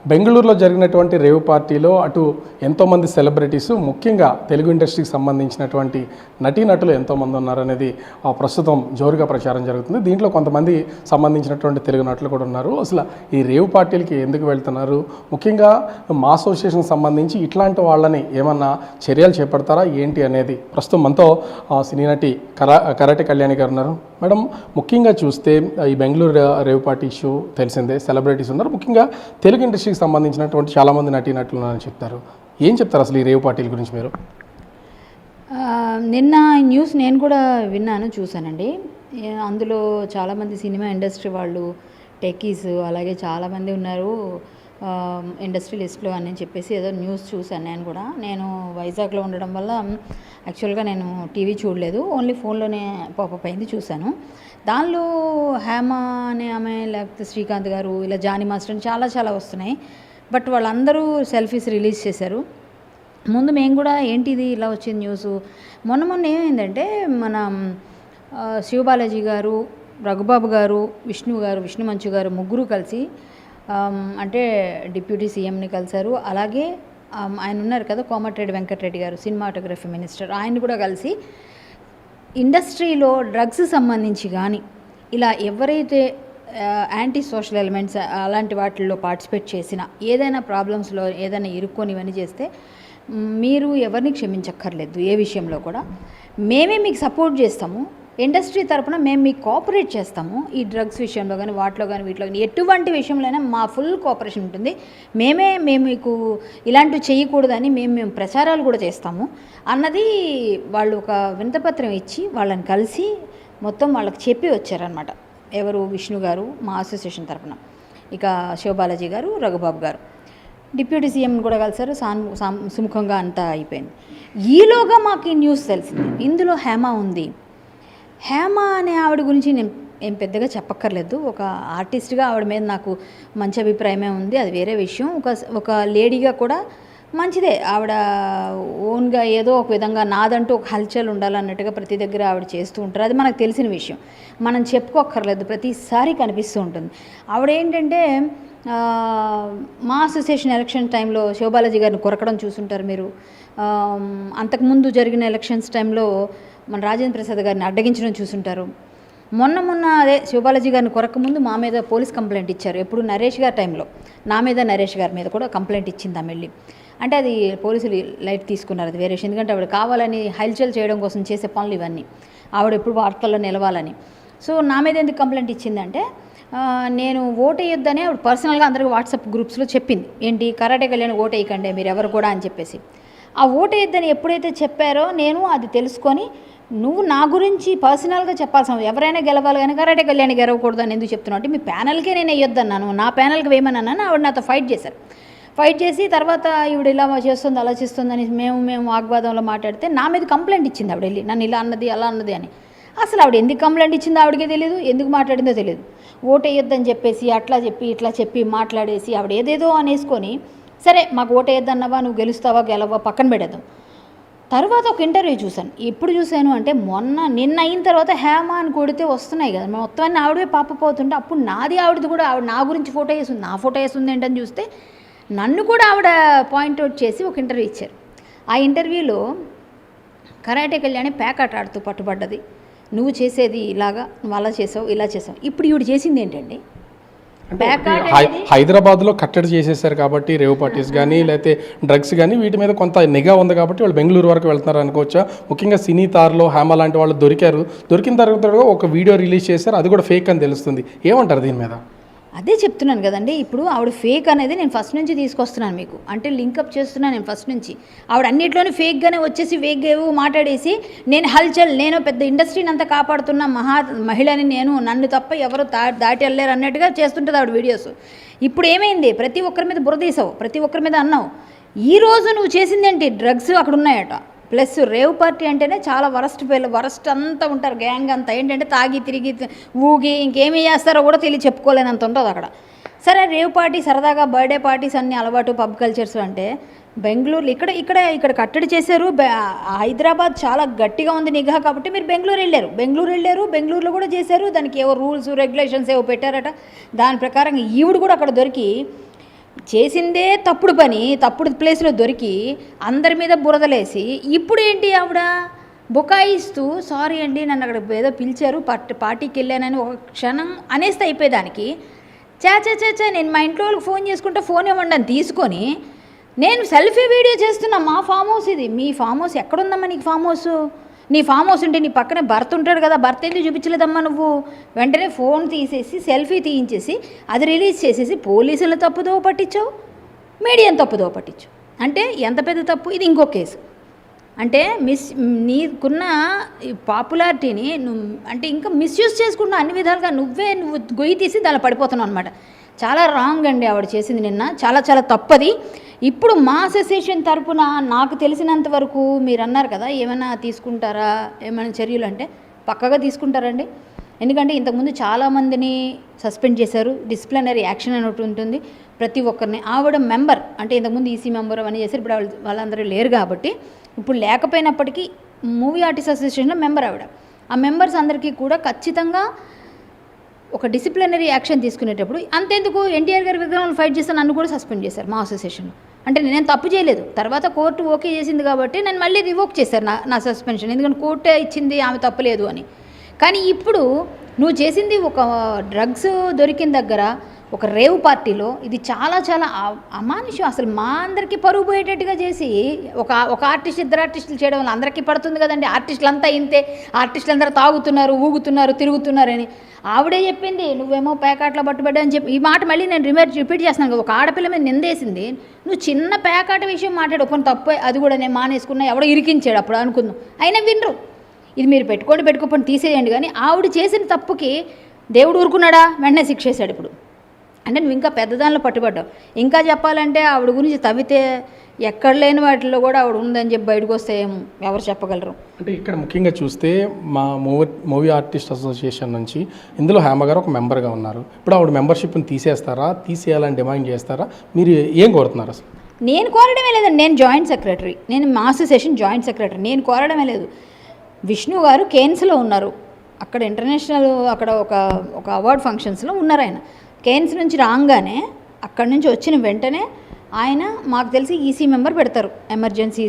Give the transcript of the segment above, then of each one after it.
బెంగళూరులో జరిగినటువంటి రేవ్ పార్టీలో అటు ఎంతోమంది సెలబ్రిటీస్, ముఖ్యంగా తెలుగు ఇండస్ట్రీకి సంబంధించినటువంటి నటీనటులు ఎంతోమంది ఉన్నారనేది ప్రస్తుతం జోరుగా ప్రచారం జరుగుతుంది. దీంట్లో కొంతమంది సంబంధించినటువంటి తెలుగు నటులు కూడా ఉన్నారు. అసలు ఈ రేవ్ పార్టీలకి ఎందుకు వెళ్తున్నారు, ముఖ్యంగా మా అసోసియేషన్కి సంబంధించి ఇట్లాంటి వాళ్ళని ఏమన్నా చర్యలు చేపడతారా ఏంటి అనేది ప్రస్తుతం మనతో సినీ నటి కరాటే కళ్యాణి గారు ఉన్నారు. మేడం, ముఖ్యంగా చూస్తే ఈ బెంగళూరు రేవ్ పార్టీ ఇష్యూ తెలిసిందే, సెలబ్రిటీస్ ఉన్నారు, ముఖ్యంగా తెలుగు ఇండస్ట్రీకి సంబంధించినటువంటి చాలామంది నటీనటులు ఉన్నారని చెప్తారు. ఏం చెప్తారు అసలు ఈ రేవ్ పార్టీల గురించి మీరు? నిన్న న్యూస్ నేను కూడా విన్నాను, చూశానండి. అందులో చాలామంది సినిమా ఇండస్ట్రీ వాళ్ళు, టెకీస్, అలాగే చాలామంది ఉన్నారు ఇండస్ట్రీ లిస్ట్లో అని చెప్పేసి ఏదో న్యూస్ చూశాను. నేను వైజాగ్లో ఉండడం వల్ల యాక్చువల్గా నేను టీవీ చూడలేదు, ఓన్లీ ఫోన్లోనే పాపప్ అయింది చూశాను. దానిలో హేమ అనే ఆమె, లేకపోతే శ్రీకాంత్ గారు, ఇలా జానీ మాస్టర్ అని చాలా వస్తున్నాయి. బట్ వాళ్ళందరూ సెల్ఫీస్ రిలీజ్ చేశారు. ముందు మేము కూడా ఏంటిది ఇలా వచ్చింది న్యూస్. మొన్న ఏమైందంటే మన శివబాలాజీ గారు, రఘుబాబు గారు, విష్ణు మంచు గారు ముగ్గురు కలిసి అంటే డిప్యూటీ సీఎంని కలిశారు. అలాగే ఆయన ఉన్నారు కదా కోమటిరెడ్డి వెంకటరెడ్డి గారు, సినిమాటోగ్రఫీ మినిస్టర్, ఆయన కూడా కలిసి ఇండస్ట్రీలో డ్రగ్స్ సంబంధించి కానీ ఇలా ఎవరైతే యాంటీ సోషల్ ఎలిమెంట్స్ అలాంటి వాటిల్లో పార్టిసిపేట్ చేసినా, ఏదైనా ప్రాబ్లమ్స్లో ఏదైనా ఇరుక్కొని ఇవన్నీ చేస్తే మీరు ఎవరిని క్షమించక్కర్లేదు. ఏ విషయంలో కూడా మేమే మీకు సపోర్ట్ చేస్తాము, ఇండస్ట్రీ తరపున మేము మీకు కోఆపరేట్ చేస్తాము. ఈ డ్రగ్స్ విషయంలో కానీ వీటిలో కానీ ఎటువంటి విషయంలోనైనా మా ఫుల్ కోఆపరేషన్ ఉంటుంది. మేము మీకు ఇలాంటివి చేయకూడదని మేము ప్రచారాలు కూడా చేస్తాము అన్నది వాళ్ళు ఒక వినతిపత్రం ఇచ్చి వాళ్ళని కలిసి మొత్తం వాళ్ళకి చెప్పి వచ్చారనమాట. ఎవరు? విష్ణు గారు మా అసోసియేషన్ తరపున, ఇక శివబాలాజీ గారు, రఘుబాబు గారు, డిప్యూటీ సీఎంని కూడా కలిసారు. సుముఖంగా అంతా అయిపోయింది. ఈలోగా మాకు ఈ న్యూస్ తెలిసింది, ఇందులో హేమ ఉంది. హేమ అనే ఆవిడ గురించి నేను ఏం పెద్దగా చెప్పక్కర్లేదు. ఒక ఆర్టిస్ట్గా ఆవిడ మీద నాకు మంచి అభిప్రాయమే ఉంది, అది వేరే విషయం. ఒక లేడీగా కూడా మంచిదే. ఆవిడ ఓన్గా ఏదో ఒక విధంగా నాదంటూ ఒక హల్చల్ ఉండాలన్నట్టుగా ప్రతి దగ్గర ఆవిడ చేస్తూ ఉంటారు, అది మనకు తెలిసిన విషయం, మనం చెప్పుకోక్కర్లేదు, ప్రతిసారి కనిపిస్తూ ఉంటుంది. ఆవిడ ఏంటంటే మా అసోసియేషన్ ఎలక్షన్ టైంలో శివబాలాజీ గారిని కొరకడం చూసుంటారు మీరు. అంతకుముందు జరిగిన ఎలక్షన్స్ టైంలో మన రాజేంద్ర ప్రసాద్ గారిని అడ్డగించడం చూసుంటారు. మొన్న అదే శివబాలాజీ గారిని కొరకముందు మా మీద పోలీస్ కంప్లైంట్ ఇచ్చారు. ఎప్పుడు నరేష్ గారి టైంలో నా మీద, నరేష్ గారి మీద కూడా కంప్లైంట్ ఇచ్చింది ఆమె వెళ్ళి. అంటే అది పోలీసులు లైట్ తీసుకున్నారు, అది వేరే విషయం. ఎందుకంటే ఆవిడ కావాలని హల్చల్ చేయడం కోసం చేసే పనులు ఇవన్నీ, ఆవిడ ఎప్పుడు వార్తల్లో నిలవాలని. సో నా మీద ఎందుకు కంప్లైంట్ ఇచ్చిందంటే, నేను ఓటు వేయొద్దని ఆవిడ పర్సనల్గా అందరికీ వాట్సాప్ గ్రూప్స్లో చెప్పింది. ఏంటి, కరాటే కళ్యాణ్ ఓటు వేయకండి మీరు ఎవరు కూడా అని చెప్పేసి. ఆ ఓటు వేయొద్దని ఎప్పుడైతే చెప్పారో నేను అది తెలుసుకొని, నువ్వు నా గురించి పర్సనల్గా చెప్పాల్సిన, ఎవరైనా గెలవాలి కానీ కరాటే కళ్యాణ్ గెలవకూడదు అని ఎందుకు చెప్తున్నావు అంటే, మీ ప్యానల్కే నేను వేయొద్దన్నాను, నా ప్యానల్కి వేయమన్నాను. ఆవిడ నాతో ఫైట్ చేసి తర్వాత ఈవిడ ఇలా చేస్తుంది అలా చేస్తుందని మేము వాగ్వాదంలో మాట్లాడితే నా మీద కంప్లైంట్ ఇచ్చింది ఆవిడ వెళ్ళి, నన్ను ఇలా అన్నది అలా అన్నది అని. అసలు ఆవిడ ఎందుకు కంప్లైంట్ ఇచ్చిందో ఆవిడకే తెలియదు, ఎందుకు మాట్లాడిందో తెలియదు. ఓటు వేయొద్దని చెప్పేసి అట్లా చెప్పి ఇట్లా చెప్పి మాట్లాడేసి ఆవిడ ఏదేదో అనేసుకొని, సరే మాకు ఓటు వేయొద్దన్నావా, నువ్వు గెలుస్తావా గెలవా పక్కన పెడదాం. తర్వాత ఒక ఇంటర్వ్యూ చూశాను. ఎప్పుడు చూశాను అంటే నిన్న అయిన తర్వాత హేమ అని కొడితే వస్తున్నాయి కదా మొత్తం అన్నీ ఆవిడే పాపపోతుంటే, అప్పుడు నాది ఆవిడది కూడా, ఆవిడ నా గురించి ఫోటో వేసింది, నా ఫోటో వేసింది ఏంటని చూస్తే నన్ను కూడా ఆవిడ పాయింట్అవుట్ చేసి ఒక ఇంటర్వ్యూ ఇచ్చారు. ఆ ఇంటర్వ్యూలో కరాటే కళ్యాణి ప్యాకాట ఆడుతూ పట్టుబడ్డది, నువ్వు చేసేది ఇలాగా, నువ్వు అలా చేసావు ఇలా చేసావు. ఇప్పుడు ఈవిడ చేసింది ఏంటండి, హైదరాబాద్లో కట్టడి చేసేసారు కాబట్టి రేవ్ పార్టీస్ కానీ లేకపోతే డ్రగ్స్ కానీ వీటి మీద కొంత నిఘా ఉంది కాబట్టి వాళ్ళు బెంగళూరు వరకు వెళ్తున్నారు అనుకోవచ్చా? ముఖ్యంగా సినీ తారలో హేమ లాంటి వాళ్ళు దొరికిన తర్వాత ఒక వీడియో రిలీజ్ చేశారు, అది కూడా ఫేక్ అని తెలుస్తుంది. ఏమంటారు దీని మీద? అదే చెప్తున్నాను కదండి, ఇప్పుడు ఆవిడ ఫేక్ అనేది నేను ఫస్ట్ నుంచి తీసుకొస్తున్నాను మీకు, అంటే లింకప్ చేస్తున్నాను నేను ఫస్ట్ నుంచి. ఆవిడ అన్నిట్లోనే ఫేక్గానే వచ్చేసి ఫేక్ మాట్లాడేసి, నేను హల్చల్, నేను పెద్ద ఇండస్ట్రీని అంతా కాపాడుతున్న మహిళని, నన్ను తప్ప ఎవరు దాటి వెళ్ళారు అన్నట్టుగా చేస్తుంటుంది ఆవిడ వీడియోస్. ఇప్పుడు ఏమైంది, ప్రతి ఒక్కరి మీద బురదీసావు, ప్రతి ఒక్కరి మీద అన్నావు. ఈరోజు నువ్వు చేసిందేంటి, డ్రగ్స్ అక్కడ ఉన్నాయట, ప్లస్ రేవ్ పార్టీ అంటేనే చాలా వరస్ట్ అంతా ఉంటారు, గ్యాంగ్ అంతా ఏంటంటే తాగి తిరిగి ఊగి ఇంకేమీ చేస్తారో కూడా చెప్పుకోలేనంత ఉంటుంది అక్కడ. సరే రేవ్ పార్టీ సరదాగా బర్త్డే పార్టీస్ అన్నీ అలవాటు, పబ్ కల్చర్స్ అంటే బెంగళూరులో ఇక్కడ కట్టడి చేశారు. హైదరాబాద్ చాలా గట్టిగా ఉంది నిఘా కాబట్టి మీరు బెంగళూరు వెళ్ళారు, బెంగళూరులో కూడా చేశారు. దానికి ఏవో రూల్స్ రెగ్యులేషన్స్ ఏవో పెట్టారట, దాని ప్రకారంగా ఈవిడ కూడా అక్కడ దొరికి చేసిందే తప్పుడు పని, తప్పుడు ప్లేస్లో దొరికి అందరి మీద బురదలేసి ఇప్పుడు ఏంటి ఆవిడ బుకాయిస్తూ సారీ అండి నన్ను అక్కడ ఏదో పిలిచారు పార్టీకి వెళ్ళానని ఒక క్షణం అనేస్తే అయిపోయేదానికి చా నేను మా ఇంట్లో వాళ్ళకి ఫోన్ చేసుకుంటే ఫోన్ ఇవ్వండి అని తీసుకొని నేను సెల్ఫీ వీడియో చేస్తున్నా. మా ఫామ్ హౌస్ ఇది. మీ ఫామ్ హౌస్ ఎక్కడుందమ్మా? నీకు ఫామ్ హౌస్, నీ ఫామ్ హౌస్ ఉంటే నీ పక్కనే భర్త ఉంటాడు కదా, భర్త ఎందుకు చూపించలేదమ్మా నువ్వు? వెంటనే ఫోన్ తీసేసి సెల్ఫీ తీయించేసి అది రిలీజ్ చేసేసి పోలీసులు తప్పుదో పట్టించావు, మీడియాని తప్పుదో పట్టించావు. అంటే ఎంత పెద్ద తప్పు ఇది. ఇంకో కేసు అంటే నీకున్న పాపులారిటీని నువ్వు అంటే ఇంకా మిస్యూజ్ చేసుకుంటున్నావు అన్ని విధాలుగా. నువ్వు గొయ్యి తీసి దానిలో పడిపోతున్నావు అనమాట. చాలా రాంగ్ అండి ఆవిడ చేసింది నిన్న, చాలా చాలా తప్పది. ఇప్పుడు మా అసోసియేషన్ తరపున నాకు తెలిసినంత వరకు మీరు అన్నారు కదా ఏమైనా తీసుకుంటారా, ఏమైనా చర్యలు అంటే పక్కగా తీసుకుంటారండి. ఎందుకంటే ఇంతకుముందు చాలామందిని సస్పెండ్ చేశారు, డిసిప్లినరీ యాక్షన్ అని ఒకటి ఉంటుంది ప్రతి ఒక్కరిని. ఆవిడ మెంబర్ అంటే ఇంతకుముందు ఈసీ మెంబర్ అవన్నీ చేశారు, ఇప్పుడు వాళ్ళందరూ లేరు కాబట్టి ఇప్పుడు లేకపోయినప్పటికీ మూవీ ఆర్టిస్ట్ అసోసియేషన్లో మెంబర్ ఆవిడ. ఆ మెంబర్స్ అందరికీ కూడా ఖచ్చితంగా ఒక డిసిప్లినరీ యాక్షన్ తీసుకునేటప్పుడు అంతెందుకు ఎన్టీఆర్ గారి విగ్రహం ఫైట్ చేస్తే నన్ను కూడా సస్పెండ్ చేశారు మా అసోసియేషన్లో. అంటే నేనేం తప్పు చేయలేదు, తర్వాత కోర్టు ఓకే చేసింది కాబట్టి నేను మళ్ళీ రివోక్ చేశారు నా సస్పెన్షన్, ఎందుకంటే కోర్టే ఇచ్చింది ఆమె తప్పులేదు అని. కానీ ఇప్పుడు నువ్వు చేసింది ఒక డ్రగ్స్ దొరికిన దగ్గర ఒక రేవ్ పార్టీలో ఇది చాలా చాలా అమానుషం. అసలు మా అందరికీ పరుగు పోయేటట్టుగా చేసి ఒక ఆర్టిస్ట్ ఇద్దరు ఆర్టిస్టులు చేయడం వల్ల అందరికీ పడుతుంది కదండి. ఆర్టిస్టులు అంతా ఇంతే, ఆర్టిస్టులు అందరూ తాగుతున్నారు, ఊగుతున్నారు, తిరుగుతున్నారని ఆవిడే చెప్పింది. నువ్వేమో పేకాట్లో పట్టుబడ్డా అని చెప్పి ఈ మాట మళ్ళీ నేను రిపీట్ చేస్తున్నాను కదా. ఒక ఆడపిల్ల మీద నిందేసింది, నువ్వు చిన్న పేకాట విషయం మాట్లాడు కొన్ని తప్పు, అది కూడా నేను మానేసుకున్నా, ఎవడో ఇరికించాడు అప్పుడు అనుకుందాం, అయినా వినరు. ఇది మీరు పెట్టుకోండి తీసేయండి. కానీ ఆవిడ చేసిన తప్పుకి దేవుడు ఊరుకున్నాడా? వెంటనే శిక్షేశాడు. ఇప్పుడు అంటే నువ్వు ఇంకా పెద్దదానిలో పట్టుబడ్డావు. ఇంకా చెప్పాలంటే ఆవిడ గురించి తవ్వితే ఎక్కడ లేని వాటిల్లో కూడా ఆవిడ ఉందని చెప్పి బయటకు వస్తే ఎవరు చెప్పగలరు? అంటే ఇక్కడ ముఖ్యంగా చూస్తే మా మూవీ ఆర్టిస్ట్ అసోసియేషన్ నుంచి ఇందులో హేమ గారు ఒక మెంబర్గా ఉన్నారు. ఇప్పుడు ఆవిడ మెంబర్షిప్ని తీసేస్తారా, తీసేయాలని డిమాండ్ చేస్తారా? మీరు ఏం కోరుతున్నారు అసలు? నేను కోరడమే లేదండి. నేను జాయింట్ సెక్రటరీ, నేను మా అసోసియేషన్ జాయింట్ సెక్రటరీ. నేను కోరడమే లేదు. విష్ణు గారు కేన్స్లో ఉన్నారు, అక్కడ ఇంటర్నేషనల్ అక్కడ ఒక అవార్డ్ ఫంక్షన్స్లో ఉన్నారు. ఆయన కేన్స్ నుంచి రాగానే అక్కడి నుంచి వచ్చిన వెంటనే ఆయన మాకు తెలిసి ఈసీ మెంబర్ పెడతారు, ఎమర్జెన్సీ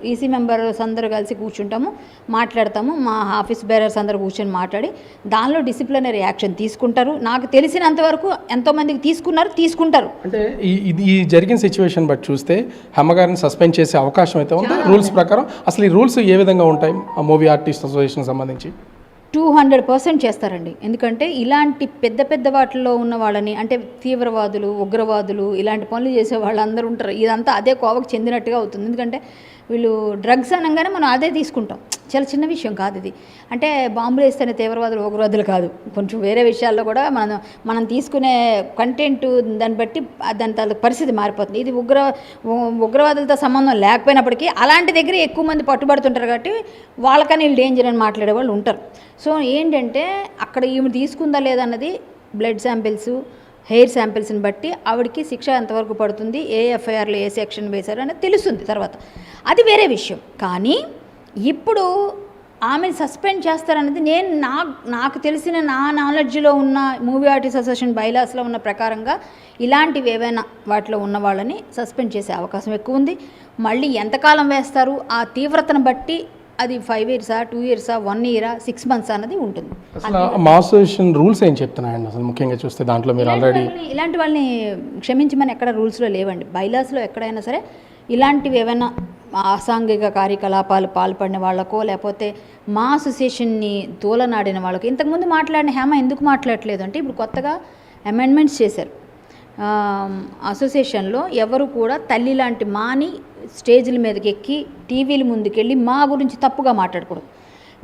ఈసీ మెంబర్స్ అందరూ కలిసి కూర్చుంటాము, మాట్లాడతాము. మా ఆఫీస్ బేరర్స్ అందరూ కూర్చొని మాట్లాడి దానిలో డిసిప్లినరీ యాక్షన్ తీసుకుంటారు. నాకు తెలిసినంతవరకు ఎంతోమందికి తీసుకుంటారు. అంటే ఈ జరిగిన సిచ్యువేషన్ బట్టి చూస్తే హేమగారిని సస్పెండ్ చేసే అవకాశం అయితే ఉంది రూల్స్ ప్రకారం. అసలు ఈ రూల్స్ ఏ విధంగా ఉంటాయి ఆ మూవీ ఆర్టిస్ట్ అసోసియేషన్ సంబంధించి? 200% చేస్తారండి. ఎందుకంటే ఇలాంటి పెద్ద వాటిల్లో ఉన్న వాళ్ళని అంటే తీవ్రవాదులు, ఉగ్రవాదులు, ఇలాంటి పనులు చేసే వాళ్ళందరూ ఉంటారు. ఇదంతా అదే కోవకు చెందినట్టుగా అవుతుంది. ఎందుకంటే వీళ్ళు డ్రగ్స్ అనగానే మనం అదే తీసుకుంటాం. చాలా చిన్న విషయం కాదు ఇది. అంటే బాంబులు వేస్తేనే తీవ్రవాదులు, ఉగ్రవాదులు కాదు. కొంచెం వేరే విషయాల్లో కూడా మనం తీసుకునే కంటెంట్ దాన్ని బట్టి దాని పరిస్థితి మారిపోతుంది. ఇది ఉగ్రవాదులతో సంబంధం లేకపోయినప్పటికీ అలాంటి దగ్గర ఎక్కువ మంది పట్టుబడుతుంటారు కాబట్టి వాళ్ళకని వీళ్ళు డేంజర్ అని మాట్లాడే వాళ్ళు ఉంటారు. సో ఏంటంటే అక్కడ ఈమె తీసుకుందా లేదన్నది బ్లడ్ శాంపిల్స్, హెయిర్ శాంపిల్స్ని బట్టి ఆవిడకి శిక్ష ఎంతవరకు పడుతుంది, ఏ ఎఫ్ఐఆర్లో ఏ సెక్షన్ వేశారు అనేది తెలుస్తుంది తర్వాత. అది వేరే విషయం. కానీ ఇప్పుడు ఆమెను సస్పెండ్ చేస్తారనేది నాకు తెలిసిన నా నాలెడ్జ్లో ఉన్న మూవీ ఆర్టిస్ట్ అసోసియేషన్ బైలాస్లో ఉన్న ప్రకారంగా ఇలాంటివి ఏవైనా వాటిలో ఉన్న వాళ్ళని సస్పెండ్ చేసే అవకాశం ఎక్కువ ఉంది. మళ్ళీ ఎంతకాలం వేస్తారు ఆ తీవ్రతను బట్టి అది 5 years, 2 years, 1 year, 6 months అన్నది ఉంటుంది. అసలు మా అసోసియేషన్ రూల్స్ ఏం చెప్తున్నాయండి అసలు ముఖ్యంగా చూస్తే దాంట్లో మీరు ఆల్రెడీ ఇలాంటి వాళ్ళని క్షమించమని ఎక్కడ రూల్స్లో లేవండి. బైలాస్లో ఎక్కడైనా సరే ఇలాంటివి ఏమైనా అసాంఘిక కార్యకలాపాలు పాల్పడిన వాళ్ళకో లేకపోతే మా అసోసియేషన్ని తోలనాడిన వాళ్ళకో ఇంతకుముందు మాట్లాడిన హేమ ఎందుకు మాట్లాడలేదు అంటే ఇప్పుడు కొత్తగా అమెండ్మెంట్స్ చేశారు. అసోసియేషన్లో ఎవరు కూడా తల్లి లాంటి మాని స్టేజ్ల మీదకి ఎక్కి టీవీల ముందుకెళ్ళి మా గురించి తప్పుగా మాట్లాడకూడదు.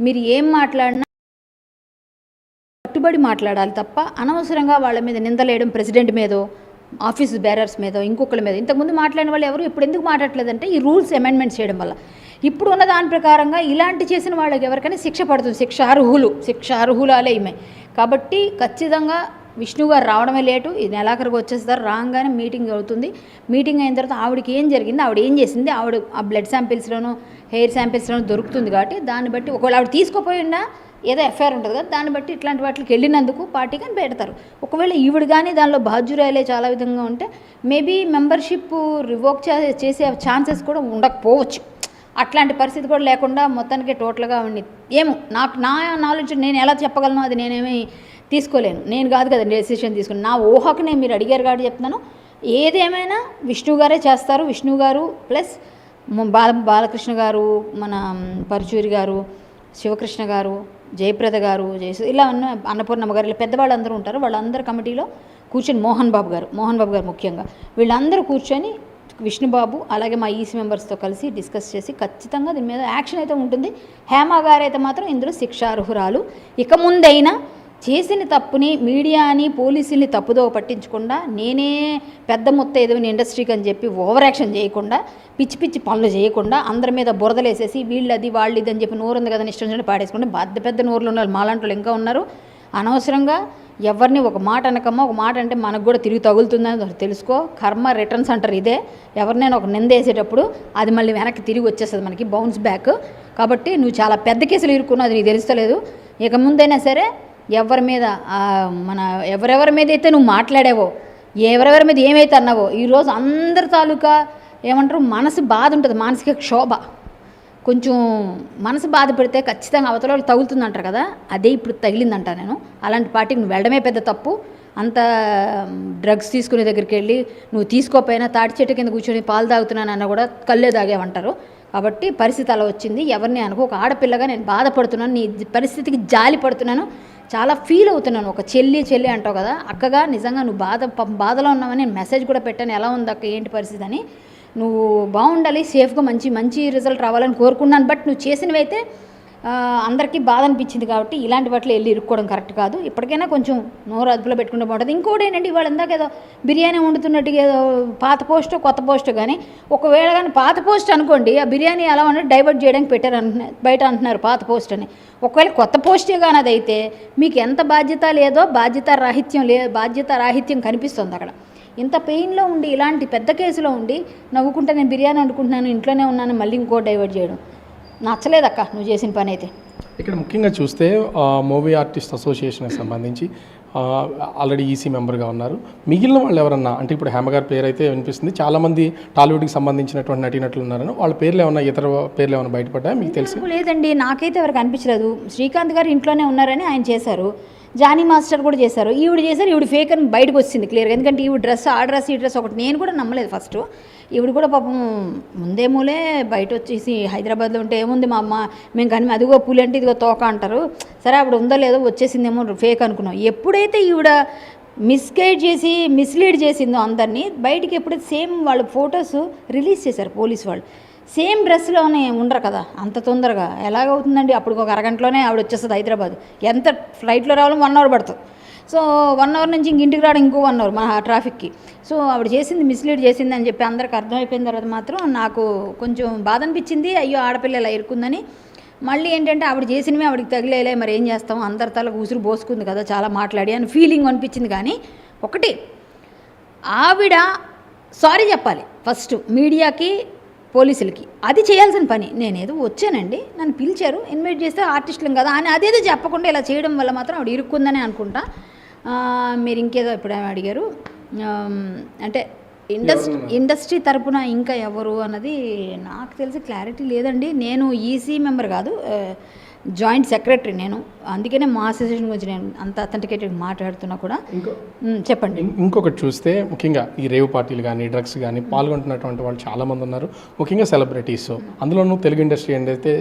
మీరు ఏం మాట్లాడినా కట్టుబడి మాట్లాడాలి తప్ప అనవసరంగా వాళ్ళ మీద నిందలేయడం, ప్రెసిడెంట్ మీదో ఆఫీస్ బేరర్స్ మీదో ఇంకొకరి మీద. ఇంతకుముందు మాట్లాడిన వాళ్ళు ఎవరు ఇప్పుడు ఎందుకు మాట్లాడలేదంటే ఈ రూల్స్ అమెండ్మెంట్స్ చేయడం వల్ల. ఇప్పుడు ఉన్న దాని ప్రకారంగా ఇలాంటి చేసిన వాళ్ళకి ఎవరికైనా శిక్ష పడుతుంది. శిక్ష అర్హులాలే ఈమె. కాబట్టి ఖచ్చితంగా విష్ణు గారు రావడమే లేటు, ఈ నెలాఖరికి వచ్చేస్తారు. రాగానే మీటింగ్ అవుతుంది. మీటింగ్ అయిన తర్వాత ఆవిడకి ఏం జరిగింది, ఆవిడ ఏం చేసింది, ఆవిడ ఆ బ్లడ్ శాంపిల్స్లోనూ హెయిర్ శాంపిల్స్లోనూ దొరుకుతుంది. కాబట్టి దాన్ని బట్టి ఒకవేళ ఆవిడ తీసుకోపోయినా ఏదో ఎఫ్ఐఆర్ ఉంటుంది కదా, దాన్ని బట్టి ఇట్లాంటి వాటికి వెళ్ళినందుకు పార్టీ కానీ పెడతారు. ఒకవేళ ఈవిడ కానీ దానిలో బాధ్యురాలే చాలా విధంగా ఉంటే మేబీ మెంబర్షిప్ రివోక్ చేసే ఛాన్సెస్ కూడా ఉండకపోవచ్చు. అట్లాంటి పరిస్థితి కూడా లేకుండా మొత్తానికి టోటల్గా ఏమో నా నాలెడ్జ్ నేను ఎలా చెప్పగలను, అది నేనేమీ తీసుకోలేను. నేను కాదు కదా డెసిషన్ తీసుకుని, నా ఊహకు నేను మీరు అడిగారు కాబట్టి చెప్తున్నాను. ఏదేమైనా విష్ణు గారే చేస్తారు. విష్ణు గారు ప్లస్ బాలకృష్ణ గారు, మన పరుచూరి గారు, శివకృష్ణ గారు, జయప్రద గారు, ఇలా ఉన్న అన్నపూర్ణమ్మ గారు, ఇలా పెద్దవాళ్ళందరూ ఉంటారు. వాళ్ళందరూ కమిటీలో కూర్చొని మోహన్ బాబు గారు ముఖ్యంగా వీళ్ళందరూ కూర్చొని విష్ణుబాబు అలాగే మా ఈసీ మెంబర్స్తో కలిసి డిస్కస్ చేసి ఖచ్చితంగా దీని మీద యాక్షన్ అయితే ఉంటుంది. హేమ గారు అయితే మాత్రం ఇందులో శిక్షార్హురాలు. ఇక ముందైనా చేసిన తప్పుని మీడియాని పోలీసుల్ని తప్పుదో పట్టించకుండా నేనే పెద్ద మొత్తం ఏదైనా ఇండస్ట్రీకి అని చెప్పి ఓవర్ యాక్షన్ చేయకుండా పిచ్చి పిచ్చి పనులు చేయకుండా అందరి మీద బురదలేసేసి వీళ్ళది వాళ్ళు ఇది అని చెప్పి నోరు ఉంది కదా ఇష్టం చూడండి పాడేసుకుంటే పెద్ద నోరులు ఉన్నారు. మాలాంటి ఇంకా ఉన్నారు. అనవసరంగా ఎవరిని ఒక మాట అనకమ్మా, ఒక మాట అంటే మనకు కూడా తిరిగి తగులుతుందని తెలుసుకో. కర్మ రిటర్న్స్ అంటారు ఇదే. ఎవరినైనా ఒక నింద వేసేటప్పుడు అది మళ్ళీ వెనక్కి తిరిగి వచ్చేస్తుంది మనకి, బౌన్స్ బ్యాక్. కాబట్టి నువ్వు చాలా పెద్ద కేసులు ఇరుక్కున్నావు, అది నీకు తెలుస్తలేదు. ఇక ముందైనా సరే ఎవరెవరి మీద అయితే నువ్వు మాట్లాడావో, ఎవరెవరి మీద ఏమైతే అన్నావో, ఈరోజు అందరి తాలూకా ఏమంటారు మనసు బాధ ఉంటుంది, మానసిక క్షోభ. కొంచెం మనసు బాధపడితే ఖచ్చితంగా అవతల వాళ్ళు తగులుతుందంటారు కదా, అదే ఇప్పుడు తగిలిందంట. నేను అలాంటి పార్టీకి నువ్వు వెళ్ళడమే పెద్ద తప్పు. అంత డ్రగ్స్ తీసుకునే దగ్గరికి వెళ్ళి నువ్వు తీసుకోపోయినా తాటి చెట్టు కింద కూర్చొని పాలు తాగుతున్నానన్నా కూడా కళ్ళే తాగేవంటారు. కాబట్టి పరిస్థితి అలా వచ్చింది. ఎవరిని అనుకో, ఒక ఆడపిల్లగా నేను బాధపడుతున్నాను, నీ పరిస్థితికి జాలి పడుతున్నాను, చాలా ఫీల్ అవుతున్నాను. ఒక చెల్లి అంటావు కదా, అక్కగా నిజంగా నువ్వు బాధలో ఉన్నావని నేను మెసేజ్ కూడా పెట్టాను, ఎలా ఉంది అక్క ఏంటి పరిస్థితి అని. నువ్వు బాగుండాలి, సేఫ్గా మంచి రిజల్ట్ రావాలని కోరుకున్నాను. బట్ నువ్వు చేసినవి అయితే అందరికీ బాధ అనిపించింది. కాబట్టి ఇలాంటి వాటిలో వెళ్ళి ఇరుక్కోవడం కరెక్ట్ కాదు. ఇప్పటికైనా కొంచెం నోరు అదుపులో పెట్టుకుంటే బాగుంటుంది. ఇంకోటి ఏంటంటే ఇవాళ ఇందాక ఏదో బిర్యానీ వండుతున్నట్టుగా ఏదో పాత పోస్టో కొత్త పోస్టో కానీ, ఒకవేళ కానీ పాత పోస్ట్ అనుకోండి, ఆ బిర్యానీ ఎలా ఉన్నట్టు డైవర్ట్ చేయడానికి పెట్టారు బయట అంటున్నారు పాత పోస్ట్ అని. ఒకవేళ కొత్త పోస్టే కానీ అదైతే మీకు ఎంత బాధ్యత లేదో బాధ్యత రాహిత్యం కనిపిస్తుంది అక్కడ. ఇంత పెయిన్లో ఉండి ఇలాంటి పెద్ద కేసులో ఉండి నవ్వుకుంటే నేను బిర్యానీ వండుకుంటున్నాను ఇంట్లోనే ఉన్నాను మళ్ళీ ఇంకో డైవర్ట్ చేయడం నచ్చలేదక్క నువ్వు చేసిన పని అయితే. ఇక్కడ ముఖ్యంగా చూస్తే మూవీ ఆర్టిస్ట్ అసోసియేషన్కి సంబంధించి ఆల్రెడీ ఈసీ మెంబర్గా ఉన్నారు. మిగిలిన వాళ్ళు ఎవరన్నా అంటే ఇప్పుడు హేమ గారి పేరు అయితే వినిపిస్తుంది, చాలామంది టాలీవుడ్కి సంబంధించినటువంటి నటీనటులు ఉన్నారని వాళ్ళ పేర్లు ఏమన్నా ఇతర పేర్లు ఏమైనా బయటపడ్డా మీకు తెలుసు? లేదండి, నాకైతే ఎవరికి అనిపించలేదు. శ్రీకాంత్ గారు ఇంట్లోనే ఉన్నారని ఆయన చేశారు, జానీ మాస్టర్ కూడా చేశారు, ఈవిడ చేశారు. ఈవిడ ఫేక్ అని బయటకు వచ్చింది క్లియర్గా. ఎందుకంటే ఈవిడ డ్రెస్ ఈ డ్రెస్ ఒకటి నేను కూడా నమ్మలేదు ఫస్ట్. ఈవిడ కూడా పాపం ముందేమూలే బయట వచ్చేసి హైదరాబాద్లో ఉంటే ఏముంది మా అమ్మ మేము కానీ అదిగో పూలు అంటే ఇదిగో తోక అంటారు, సరే ఆవిడ ఉందో లేదో వచ్చేసిందేమో ఫేక్ అనుకున్నాం. ఎప్పుడైతే ఈవిడ మిస్లీడ్ చేసిందో అందరినీ బయటికి, ఎప్పుడైతే సేమ్ వాళ్ళ ఫొటోస్ రిలీజ్ చేశారు పోలీసు వాళ్ళు, సేమ్ డ్రెస్లోనే ఉండరు కదా అంత తొందరగా ఎలాగవుతుందండి. అప్పుడు ఒక అరగంటలోనే ఆవిడ వచ్చేస్తుంది హైదరాబాద్. ఎంత ఫ్లైట్లో రావాలో 1 అవర్ పడుతుంది. సో 1 అవర్ నుంచి ఇంటికి రావడం ఇంకో 1 అవర్ మన ట్రాఫిక్కి. సో ఆవిడ మిస్లీడ్ చేసింది అని చెప్పి అందరికి అర్థమైపోయిన తర్వాత మాత్రం నాకు కొంచెం బాధ అనిపించింది. అయ్యో ఆడపిల్ల ఇలా ఇరుక్కుందని. మళ్ళీ ఏంటంటే ఆవిడ చేసినవి ఆవిడకి తగిలేలే, మరి ఏం చేస్తాం, అందరి తలకు ఉసురు పోసుకుంది కదా చాలా మాట్లాడి అని ఫీలింగ్ అనిపించింది. కానీ ఒకటి ఆవిడ సారీ చెప్పాలి ఫస్ట్ మీడియాకి పోలీసులకి, అది చేయాల్సిన పని. నేనేదో వచ్చానండి, నన్ను పిలిచారు, ఇన్వైట్ చేస్తే ఆర్టిస్టులం కదా అని అదేదో చెప్పకుండా ఇలా చేయడం వల్ల మాత్రం ఆవిడ ఇరుక్కుందని అనుకుంటా. మీరు ఇంకేదో ఎప్పుడైనా అడిగారు అంటే ఇండస్ట్రీ తరపున ఇంకా ఎవరు అన్నది నాకు తెలిసి క్లారిటీ లేదండి. నేను ఈసీ మెంబర్ కాదు, జాయింట్ సెక్రటరీ నేను, అందుకనే మా అసోసియేషన్ గురించి నేను అంత అథెంటికేటెడ్ మాట్లాడుతున్నా కూడా. చెప్పండి. ఇంకొకటి చూస్తే ముఖ్యంగా ఈ రేవ్ పార్టీలు కానీ డ్రగ్స్ కానీ పాల్గొంటున్నటువంటి వాళ్ళు చాలామంది ఉన్నారు, ముఖ్యంగా సెలబ్రిటీస్. అందులోనూ తెలుగు ఇండస్ట్రీ ఏంటైతే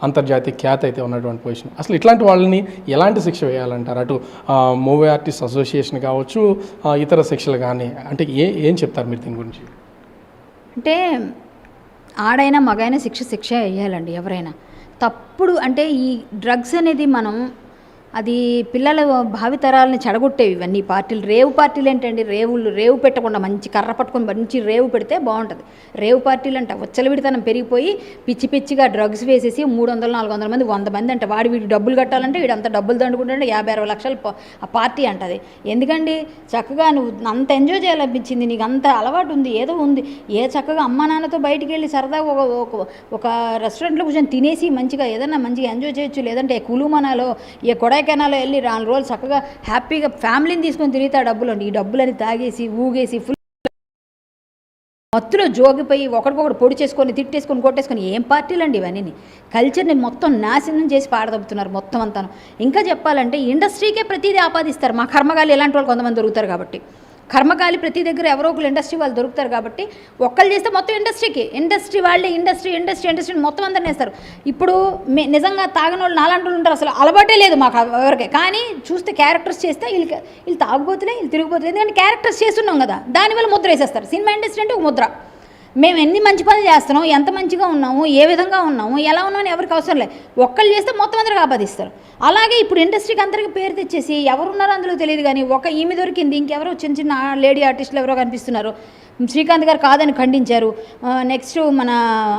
అంతర్జాతీయ ఖ్యాతి అయితే ఉన్నటువంటి పొజిషన్. అసలు ఇట్లాంటి వాళ్ళని ఎలాంటి శిక్ష వేయాలంటారు? అటు మూవీ ఆర్టిస్ట్ అసోసియేషన్ కావచ్చు, ఇతర శిక్షలు కానీ, అంటే ఏం చెప్తారు మీరు దీని గురించి? అంటే ఆడైనా మగైనా శిక్ష వేయాలండి ఎవరైనా. తప్పుడు అంటే ఈ డ్రగ్స్ అనేది మనం అది పిల్లల భావితరాలని చెడగొట్టేవి ఇవన్నీ పార్టీలు. రేవు పార్టీలు ఏంటండి, రేవు పెట్టకుండా మంచి కర్ర పట్టుకొని మంచి రేవు పెడితే బాగుంటుంది. రేవు పార్టీలు అంటే విచ్చలవిడితనం పెరిగిపోయి పిచ్చి పిచ్చిగా డ్రగ్స్ వేసేసి 300-400 మంది 100 మంది అంటే వీడు డబ్బులు కట్టాలంటే వీడు అంత డబ్బులు దండుకుంటే 50-60 లక్షలు ఆ పార్టీ అంటది. ఎందుకండి, చక్కగా నువ్వు అంత ఎంజాయ్ చేయాలనిపించింది, నీకు అంత అలవాటు ఉంది, ఏదో ఉంది, చక్కగా అమ్మ నాన్నతో బయటికి వెళ్ళి సరదాగా ఒక రెస్టారెంట్లో కూర్చొని తినేసి మంచిగా ఏదన్నా మంచిగా ఎంజాయ్ చేయొచ్చు. లేదంటే కులుమనాలో కొడైకెనాల్లో వెళ్ళి 4 రోజులు చక్కగా హ్యాపీగా ఫ్యామిలీని తీసుకొని తిరిగితే ఆ డబ్బులు ఈ డబ్బులని తాగేసి ఊగేసి ఫుల్ మత్తులో జోగిపోయి ఒకరికొకరు పొడి చేసుకొని తిట్టేసుకొని కొట్టేసుకొని ఏం పార్టీలు అండి ఇవన్నీ. కల్చర్ని మొత్తం నాశనం చేసి పాడదొబ్బుతున్నారు మొత్తం అంతాను. ఇంకా చెప్పాలంటే ఇండస్ట్రీకే ప్రతిదీ ఆపాదిస్తారు. మా కర్మగాలి ఎలాంటి వాళ్ళు కొంతమంది దొరుకుతారు కాబట్టి, కర్మకాలి ప్రతి దగ్గర ఎవరో ఒకరు ఇండస్ట్రీ వాళ్ళు దొరుకుతారు కాబట్టి ఒక్కళ్ళు చేస్తే మొత్తం ఇండస్ట్రీ వాళ్ళే ఇండస్ట్రీ మొత్తం అందరిని వేస్తారు. ఇప్పుడు నిజంగా తాగని వాళ్ళు నాలాంటి వాళ్ళు ఉంటారు, అసలు అలవాటే లేదు మాకు ఎవరికే. కానీ చూస్తే క్యారెక్టర్స్ చేస్తే వీళ్ళు తాగుబోతులే, వీళ్ళు తిరిగిపోతులే, ఎందుకంటే క్యారెక్టర్స్ చేస్తున్నాం కదా, దానివల్ల ముద్ర వేసేస్తారు. సినిమా ఇండస్ట్రీ అంటే ఒక ముద్ర. మేము ఎన్ని మంచి పనులు చేస్తున్నాం, ఎంత మంచిగా ఉన్నాము, ఏ విధంగా ఉన్నాము, ఎలా ఉన్నామని ఎవరికి అవసరం లేదు. ఒక్కళ్ళు చేస్తే మొత్తం అందరికి ఆపాదిస్తారు. అలాగే ఇప్పుడు ఇండస్ట్రీకి అందరికీ పేరు తెచ్చేసి ఎవరున్నారో అందులో తెలియదు, కానీ ఈమె దొరికింది, ఇంకెవరో చిన్న లేడీ ఆర్టిస్టులు ఎవరో కనిపిస్తున్నారు. శ్రీకాంత్ గారు కాదని ఖండించారు. నెక్స్ట్ మన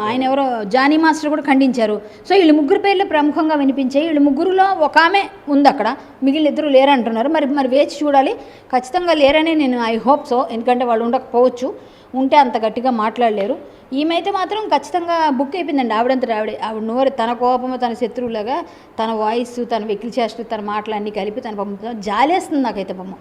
ఆయన ఎవరో జానీ మాస్టర్ కూడా ఖండించారు. సో వీళ్ళు ముగ్గురు పేర్లు ప్రముఖంగా వినిపించాయి. వీళ్ళు ముగ్గురులో ఒక ఆమె ఉంది అక్కడ, మిగిలిన ఇద్దరు లేరంటున్నారు. మరి వేచి చూడాలి. ఖచ్చితంగా లేరని నేను ఐ హోప్ సో, ఎందుకంటే వాళ్ళు ఉండకపోవచ్చు, ఉంటే అంత గట్టిగా మాట్లాడలేరు. ఈమెయితే మాత్రం ఖచ్చితంగా బుక్ అయిపోయిందండి. ఆవిడ నోరు, తన కోపము, తన శత్రువులాగా తన వాయిస్, తన వెకిలి చేష్టలు, తన మాటలన్నీ కలిపి తన పంపుతుంది. జాలేస్తుంది నాకైతే పాపం.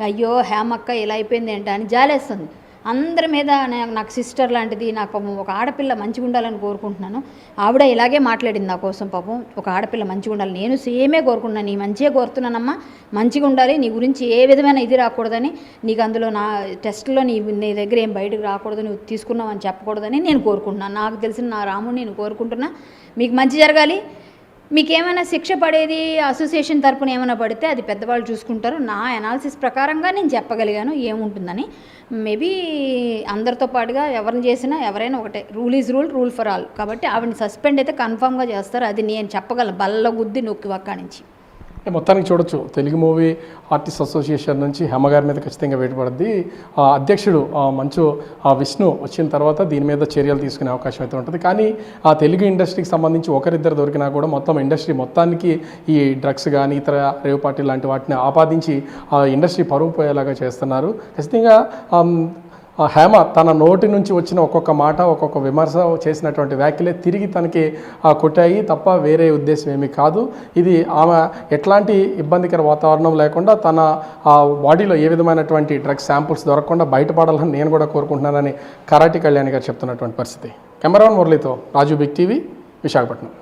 అయ్యో హేమక్క ఇలా అయిపోయింది ఏంటా అని జాలేస్తుంది. అందరి మీద నాకు సిస్టర్ లాంటిది, నాకు పాపం ఒక ఆడపిల్ల మంచిగా ఉండాలని కోరుకుంటున్నాను. ఆవిడ ఇలాగే మాట్లాడింది నా కోసం. పాపం ఒక ఆడపిల్ల మంచిగా ఉండాలి, నేను సేమే కోరుకుంటున్నాను, నీ మంచిగా కోరుతున్నానమ్మా, మంచిగా ఉండాలి, నీ గురించి ఏ విధమైన ఇది రాకూడదని, నీకు అందులో నా టెస్ట్లో నీ దగ్గర ఏం బయటకు రాకూడదు, నువ్వు తీసుకున్నావని చెప్పకూడదని నేను కోరుకుంటున్నాను. నాకు తెలిసిన నా రాముని నేను కోరుకుంటున్నా, మీకు మంచి జరగాలి. మీకేమైనా శిక్ష పడేది అసోసియేషన్ తరపున ఏమైనా పడితే అది పెద్దవాళ్ళు చూసుకుంటారు. నా అనాలిసిస్ ప్రకారంగా నేను చెప్పగలిగాను ఏముంటుందని. మేబీ అందరితో పాటుగా ఎవరిని చేసినా ఎవరైనా ఒకటే, rule is rule for all. కాబట్టి ఆవిడని సస్పెండ్ అయితే కన్ఫామ్గా చేస్తారు, అది నేను చెప్పగలను బల్ల గుద్ది నొక్కి వక్క నుంచి. మొత్తానికి చూడొచ్చు, తెలుగు మూవీ ఆర్టిస్ట్ అసోసియేషన్ నుంచి హేమ గారి మీద ఖచ్చితంగా వేటుపడుద్ది. అధ్యక్షుడు మంచు విష్ణు వచ్చిన తర్వాత దీని మీద చర్యలు తీసుకునే అవకాశం అయితే ఉంటుంది. కానీ ఆ తెలుగు ఇండస్ట్రీకి సంబంధించి ఒకరిద్దరు దొరికినా కూడా మొత్తం ఇండస్ట్రీ మొత్తానికి ఈ డ్రగ్స్ కానీ ఇతర రేవ్ పార్టీ లాంటి వాటిని ఆపాదించి ఆ ఇండస్ట్రీ పరువు పోయేలాగా చేస్తున్నారు. ఖచ్చితంగా హేమ తన నోటి నుంచి వచ్చిన ఒక్కొక్క మాట, ఒక్కొక్క విమర్శ, చేసినటువంటి వ్యాఖ్యలే తిరిగి తనకి కొట్టాయి తప్ప వేరే ఉద్దేశం ఏమీ కాదు. ఇది ఆమె ఎట్లాంటి ఇబ్బందికర వాతావరణం లేకుండా తన బాడీలో ఏ విధమైనటువంటి డ్రగ్స్ శాంపుల్స్ దొరకకుండా బయటపడాలని నేను కూడా కోరుకుంటున్నానని కరాటి కళ్యాణి గారు చెప్తున్నటువంటి పరిస్థితి. కెమెరామెన్ మురళితో రాజు, బిగ్ టీవీ, విశాఖపట్నం.